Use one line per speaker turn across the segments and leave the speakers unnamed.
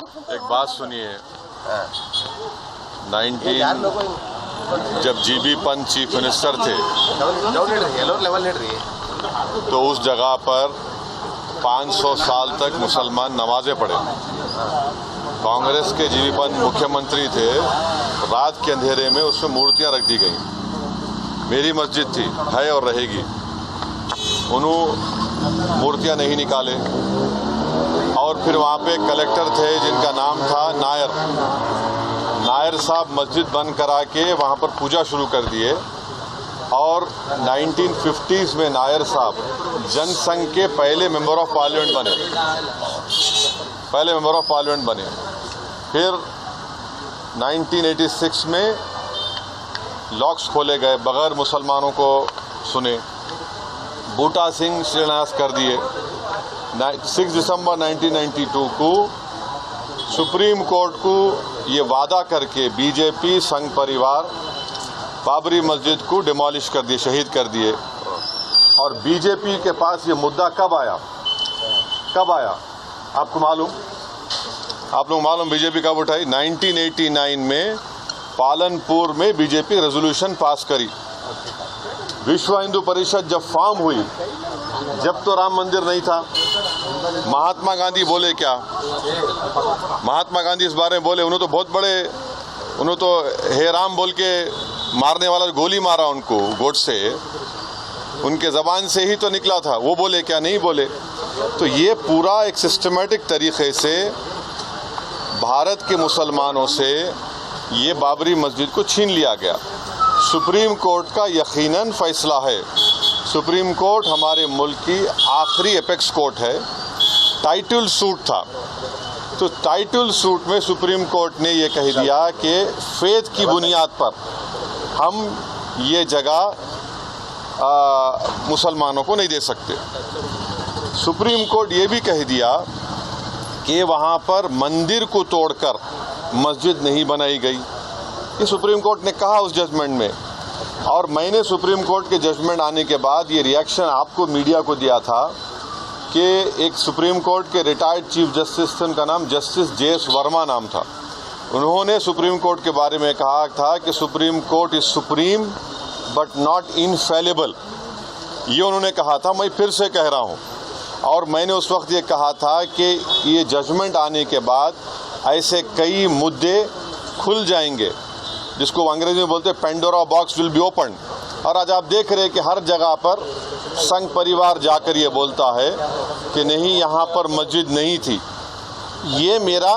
एक बात सुनिए, जब जीबी पंत चीफ मिनिस्टर थे तो उस जगह पर 500 साल तक मुसलमान नमाजें पढ़े। कांग्रेस के जीबी पंत मुख्यमंत्री थे, रात के अंधेरे में उसमें मूर्तियां रख दी गई। मेरी मस्जिद थी, है और रहेगी। उन्होंने मूर्तियां नहीं निकाले और फिर वहाँ पे कलेक्टर थे जिनका नाम था नायर साहब मस्जिद बंद करा के वहाँ पर पूजा शुरू कर दिए और 1950s में नायर साहब जनसंघ के पहले मेंबर ऑफ पार्लियामेंट बने। फिर 1986 में लॉक्स खोले गए, बगैर मुसलमानों को सुने। बूटा सिंह शिलान्यास कर दिए। 6 दिसंबर 1992 को सुप्रीम कोर्ट को ये वादा करके बीजेपी संघ परिवार बाबरी मस्जिद को डिमोलिश कर दिए, शहीद कर दिए। और बीजेपी के पास ये मुद्दा कब आया आपको मालूम? आप लोग मालूम बीजेपी कब उठाई? 1989 में पालनपुर में बीजेपी रेजोल्यूशन पास करी। विश्व हिंदू परिषद जब फॉर्म हुई, जब तो राम मंदिर नहीं था। महात्मा गांधी बोले क्या? महात्मा गांधी इस बारे में बोले, उन्होंने तो बहुत बड़े, उन्होंने तो हे राम बोल के मारने वाला गोली मारा उनको गोडसे, उनके ज़बान से ही तो निकला था। वो बोले क्या? नहीं बोले। तो ये पूरा एक सिस्टमेटिक तरीके से भारत के मुसलमानों से ये बाबरी मस्जिद को छीन लिया गया। सुप्रीम कोर्ट का यकीनन फैसला है। सुप्रीम कोर्ट हमारे मुल्क की आखिरी एपेक्स कोर्ट है। टाइटल सूट था, तो टाइटल सूट में सुप्रीम कोर्ट ने ये कह दिया कि फेथ की बुनियाद पर हम ये जगह मुसलमानों को नहीं दे सकते। सुप्रीम कोर्ट ये भी कह दिया कि वहाँ पर मंदिर को तोड़कर मस्जिद नहीं बनाई गई। ये सुप्रीम कोर्ट ने कहा उस जजमेंट में। और मैंने सुप्रीम कोर्ट के जजमेंट आने के बाद ये रिएक्शन आपको मीडिया को दिया था कि एक सुप्रीम कोर्ट के रिटायर्ड चीफ जस्टिस थे, उनका नाम जस्टिस JS वर्मा नाम था। उन्होंने सुप्रीम कोर्ट के बारे में कहा था कि supreme court is supreme but not infallible. ये उन्होंने कहा था, मैं फिर से कह रहा हूँ। और मैंने उस वक्त ये कहा था कि ये जजमेंट आने के बाद ऐसे कई मुद्दे खुल जाएंगे जिसको अंग्रेजी में बोलते हैं Pandora box will be open. और आज आप देख रहे हैं कि हर जगह पर संघ परिवार जाकर ये बोलता है कि नहीं, यहाँ पर मस्जिद नहीं थी। ये मेरा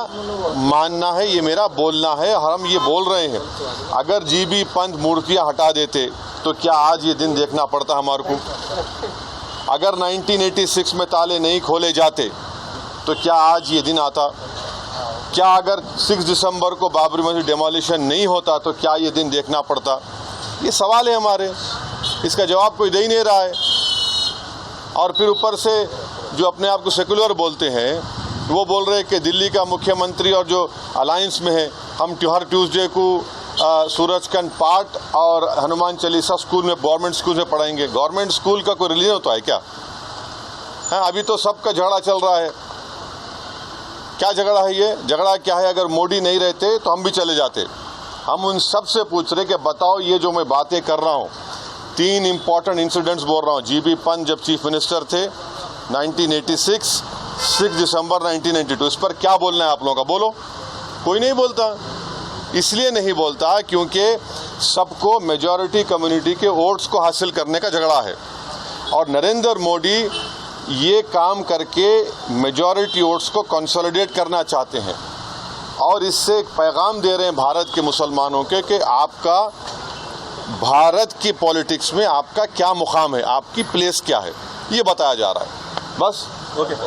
मानना है, ये मेरा बोलना है, हम ये बोल रहे हैं। अगर जीबी पंत मूर्तियाँ हटा देते तो क्या आज ये दिन देखना पड़ता हमारे को? अगर 1986 में ताले नहीं खोले जाते तो क्या आज ये दिन आता? क्या अगर 6 दिसंबर को बाबरी मस्जिद डिमोलिशन नहीं होता तो क्या ये दिन देखना पड़ता? ये सवाल है हमारे, इसका जवाब कोई दे ही नहीं रहा है। और फिर ऊपर से जो अपने आप को सेकुलर बोलते हैं, वो बोल रहे हैं कि दिल्ली का मुख्यमंत्री और जो अलायंस में है, हम हर ट्यूसडे को सूरजकंड पाठ और हनुमान चालीसा स्कूल में, गवर्नमेंट स्कूल में पढ़ाएंगे। गवर्नमेंट स्कूल का कोई रिलीजन होता है क्या? है, अभी तो सबका झगड़ा चल रहा है। क्या झगड़ा है ये? झगड़ा क्या है? अगर मोदी नहीं रहते तो हम भी चले जाते। हम उन सब से पूछ रहे कि बताओ, ये जो मैं बातें कर रहा हूँ, 3 इंपॉर्टेंट इंसिडेंट्स बोल रहा हूँ। जीबी पंत जब चीफ मिनिस्टर थे 1986, 6 दिसंबर 1992, इस पर क्या बोलना है आप लोगों का? बोलो। कोई नहीं बोलता। इसलिए नहीं बोलता क्योंकि सबको मेजॉरिटी कम्युनिटी के वोट्स को हासिल करने का झगड़ा है। और नरेंद्र मोदी ये काम करके मेजॉरिटी वोट्स को कंसोलिडेट करना चाहते हैं और इससे एक पैगाम दे रहे हैं भारत के मुसलमानों के कि आपका भारत की पॉलिटिक्स में आपका क्या मुकाम है, आपकी प्लेस क्या है, ये बताया जा रहा है। बस। ओके।